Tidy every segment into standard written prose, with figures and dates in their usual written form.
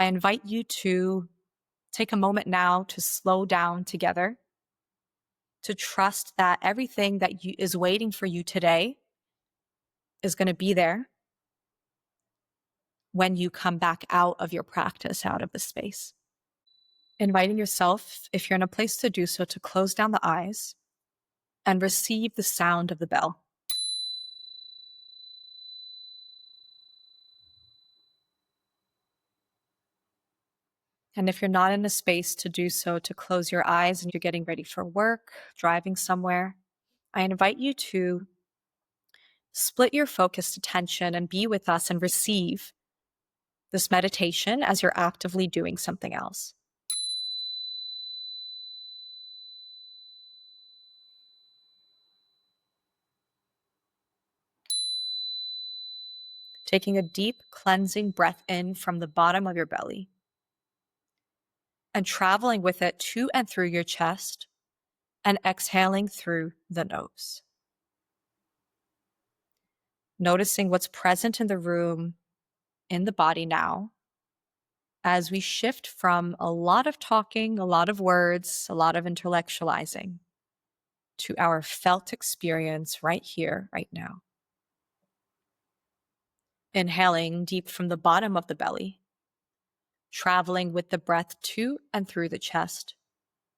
I invite you to take a moment now to slow down together, to trust that everything that is waiting for you today is going to be there when you come back out of your practice, out of the space. Inviting yourself, if you're in a place to do so, to close down the eyes and receive the sound of the bell. And if you're not in a space to do so, to close your eyes and you're getting ready for work, driving somewhere, I invite you to split your focused attention and be with us and receive this meditation as you're actively doing something else. Taking a deep cleansing breath in from the bottom of your belly and traveling with it to and through your chest and exhaling through the nose. Noticing what's present in the room, in the body now, as we shift from a lot of talking, a lot of words, a lot of intellectualizing to our felt experience right here, right now. Inhaling deep from the bottom of the belly, traveling with the breath to and through the chest,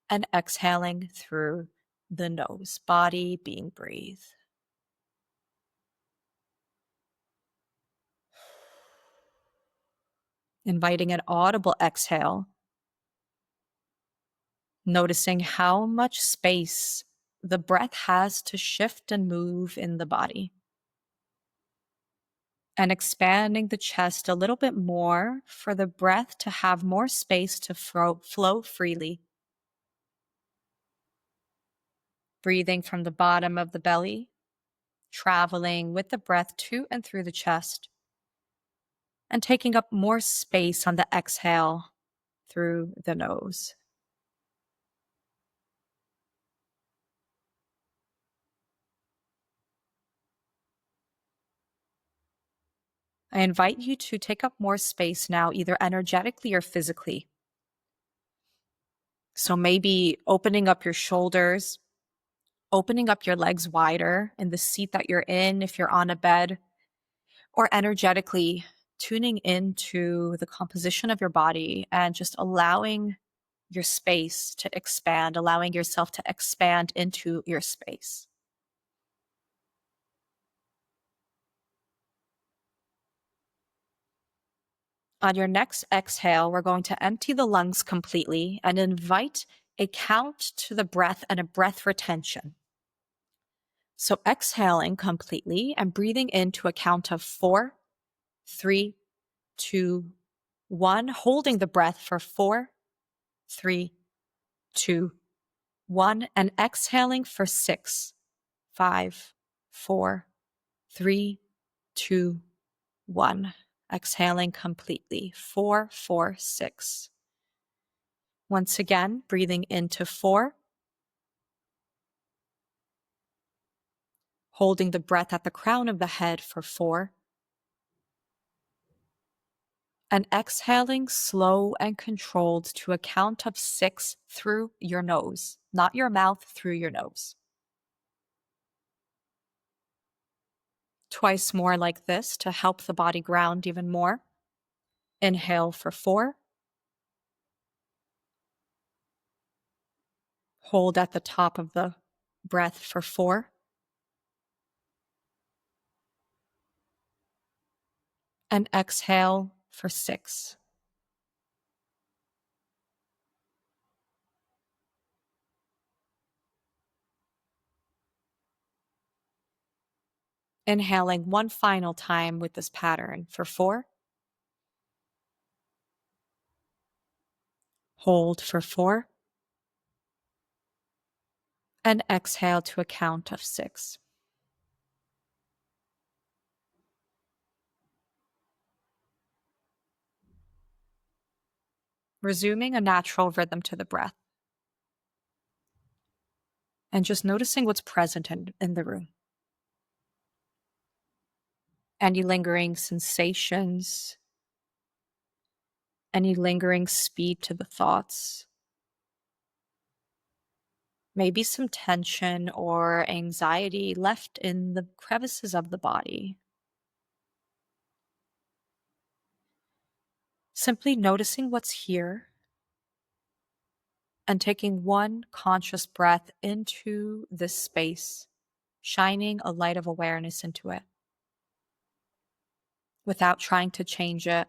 and exhaling through the nose, body being breathed. Inviting an audible exhale, noticing how much space the breath has to shift and move in the body. And expanding the chest a little bit more for the breath to have more space to flow freely. Breathing from the bottom of the belly, traveling with the breath to and through the chest, and taking up more space on the exhale through the nose. I invite you to take up more space now, either energetically or physically. So maybe opening up your shoulders, opening up your legs wider in the seat that you're in if you're on a bed, or energetically tuning into the composition of your body and just allowing your space to expand, allowing yourself to expand into your space. On your next exhale, we're going to empty the lungs completely and invite a count to the breath and a breath retention. So exhaling completely and breathing into a count of 4, 3, 2, 1, holding the breath for 4, 3, 2, 1, and exhaling for 6, 5, 4, 3, 2, 1. Exhaling completely. 4, 4, 6. Once again, breathing into 4, holding the breath at the crown of the head for 4, and exhaling slow and controlled to a count of 6 through your nose, not your mouth, through your nose. Twice more like this to help the body ground even more. Inhale for 4. Hold at the top of the breath for 4. And exhale for 6. Inhaling one final time with this pattern for 4. Hold for 4. And exhale to a count of 6. Resuming a natural rhythm to the breath. And just noticing what's present in the room. Any lingering sensations, any lingering speed to the thoughts, maybe some tension or anxiety left in the crevices of the body. Simply noticing what's here and taking one conscious breath into this space, shining a light of awareness into it without trying to change it,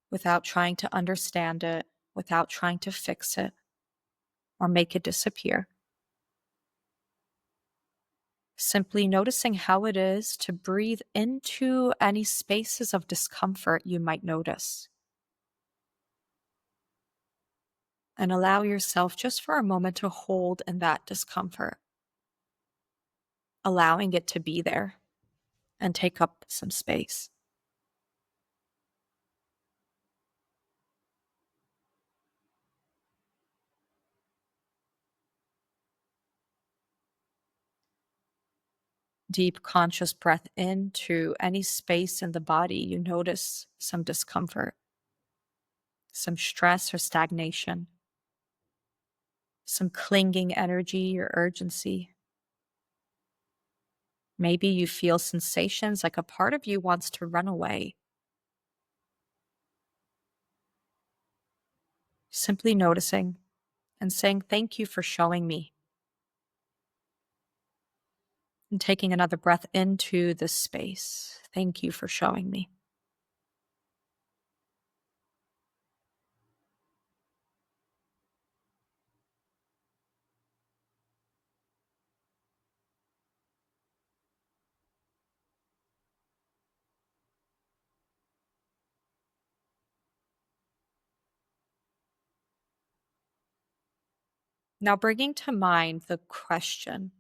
without trying to understand it, without trying to fix it or make it disappear. Simply noticing how it is to breathe into any spaces of discomfort you might notice. And allow yourself just for a moment to hold in that discomfort, allowing it to be there and take up some space. Deep conscious breath into any space in the body you notice some discomfort, some stress or stagnation, some clinging energy or urgency. Maybe you feel sensations like a part of you wants to run away. Simply noticing and saying, "Thank you for showing me." And taking another breath into this space. "Thank you for showing me." Now bringing to mind the question,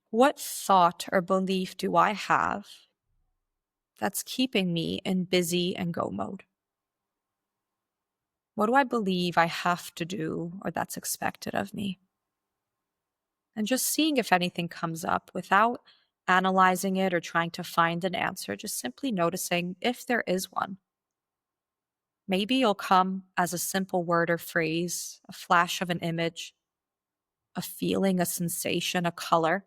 what thought or belief do I have that's keeping me in busy and go mode? What do I believe I have to do or that's expected of me? And just seeing if anything comes up without analyzing it or trying to find an answer, just simply noticing if there is one. Maybe it'll come as a simple word or phrase, a flash of an image, a feeling, a sensation, a color.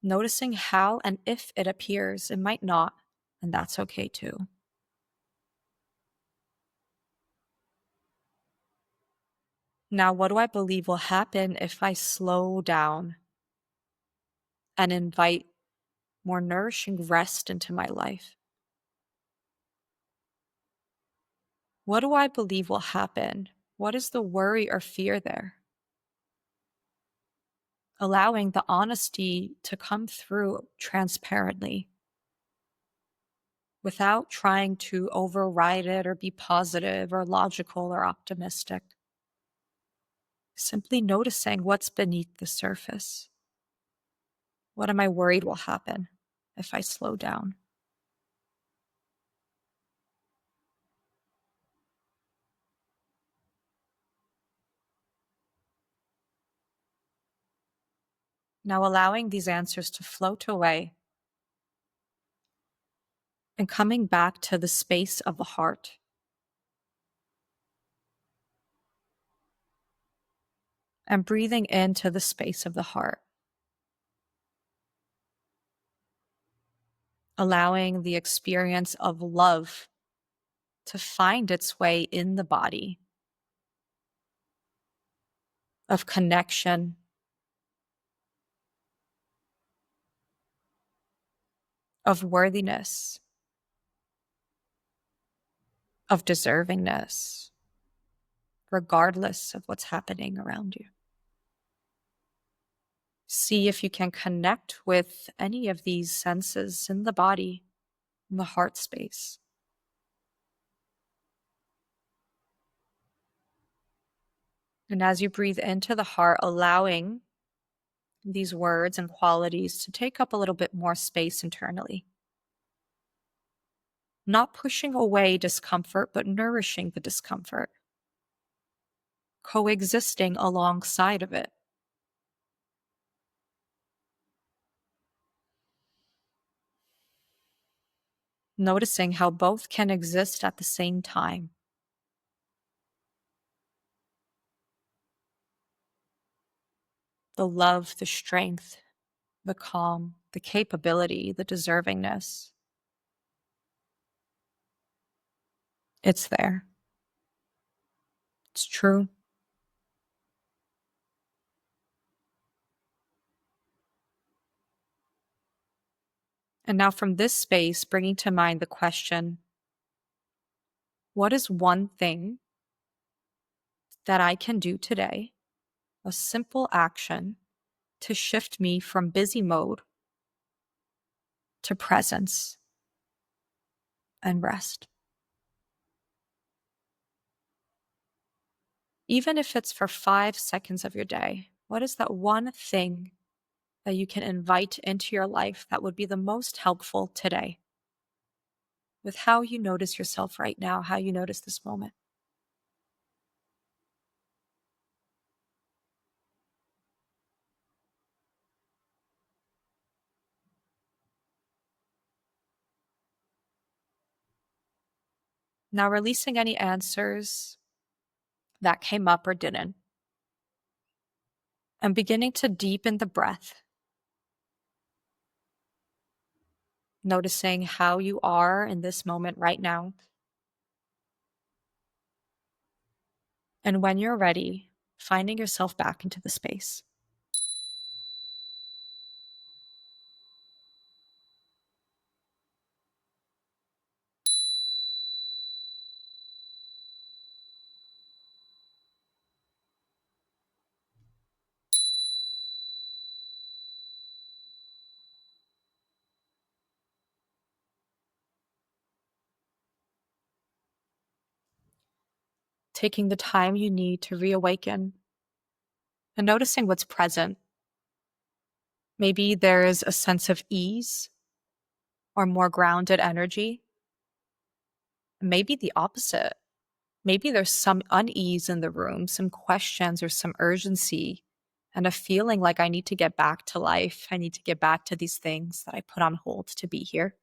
Noticing how and if it appears, it might not, and that's okay too. Now, what do I believe will happen if I slow down and invite more nourishing rest into my life? What do I believe will happen? What is the worry or fear there? Allowing the honesty to come through transparently without trying to override it or be positive or logical or optimistic. Simply noticing what's beneath the surface. What am I worried will happen if I slow down? Now allowing these answers to float away and coming back to the space of the heart. And breathing into the space of the heart. Allowing the experience of love to find its way in the body, of connection, of worthiness, of deservingness, regardless of what's happening around you. See if you can connect with any of these senses in the body, in the heart space. And as you breathe into the heart, allowing these words and qualities to take up a little bit more space internally. Not pushing away discomfort, but nourishing the discomfort, coexisting alongside of it. noticing how both can exist at the same time. The love, the strength, the calm, the capability, the deservingness. It's there. It's true. And now, from this space, bringing to mind the question, what is one thing that I can do today, a simple action, to shift me from busy mode to presence and rest? Even if it's for 5 seconds of your day, what is that one thing that you can invite into your life that would be the most helpful today with how you notice yourself right now, how you notice this moment? Now, releasing any answers that came up or didn't, and beginning to deepen the breath, noticing how you are in this moment right now. And when you're ready, finding yourself back into the space. Taking the time you need to reawaken and noticing what's present. Maybe there's a sense of ease or more grounded energy. Maybe the opposite. Maybe there's some unease in the room, some questions or some urgency, and a feeling like I need to get back to life. I need to get back to these things that I put on hold to be here.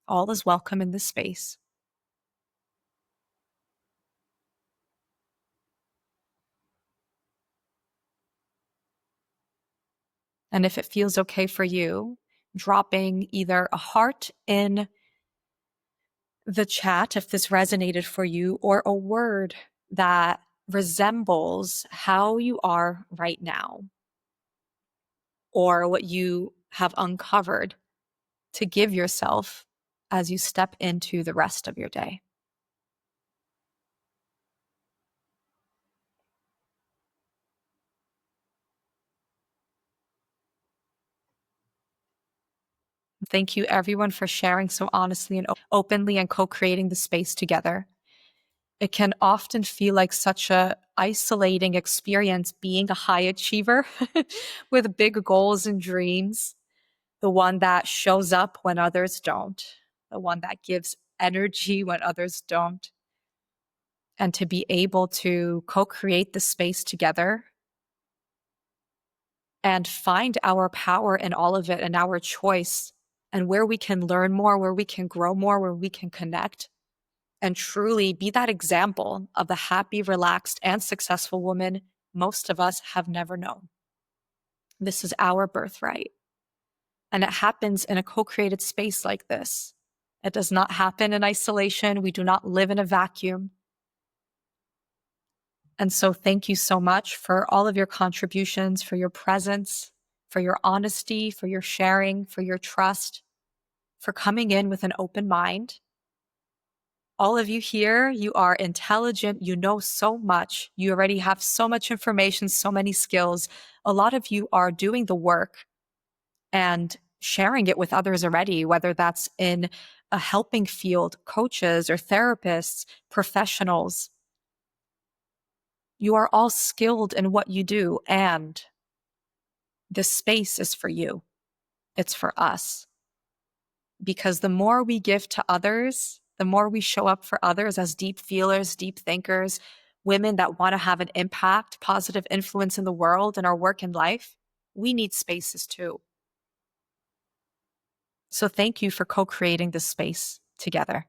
All is welcome in this space. And if it feels okay for you, dropping either a heart in the chat if this resonated for you, or a word that resembles how you are right now, or what you have uncovered to give yourself as you step into the rest of your day. Thank you, everyone, for sharing so honestly and openly and co-creating the space together. It can often feel like such a isolating experience being a high achiever with big goals and dreams, the one that shows up when others don't, the one that gives energy when others don't. And to be able to co-create the space together and find our power in all of it and our choice, and where we can learn more, where we can grow more, where we can connect, and truly be that example of the happy, relaxed, and successful woman most of us have never known. This is our birthright. And it happens in a co-created space like this. It does not happen in isolation. We do not live in a vacuum. And so thank you so much for all of your contributions, for your presence, for your honesty, for your sharing, for your trust, for coming in with an open mind. All of you here, you are intelligent, you know so much, you already have so much information, so many skills. A lot of you are doing the work and sharing it with others already, whether that's in a helping field, coaches or therapists, professionals. You are all skilled in what you do, and this space is for you. It's for us. Because the more we give to others, the more we show up for others as deep feelers, deep thinkers, women that want to have an impact, positive influence in the world and our work and life, we need spaces too. So thank you for co-creating this space together.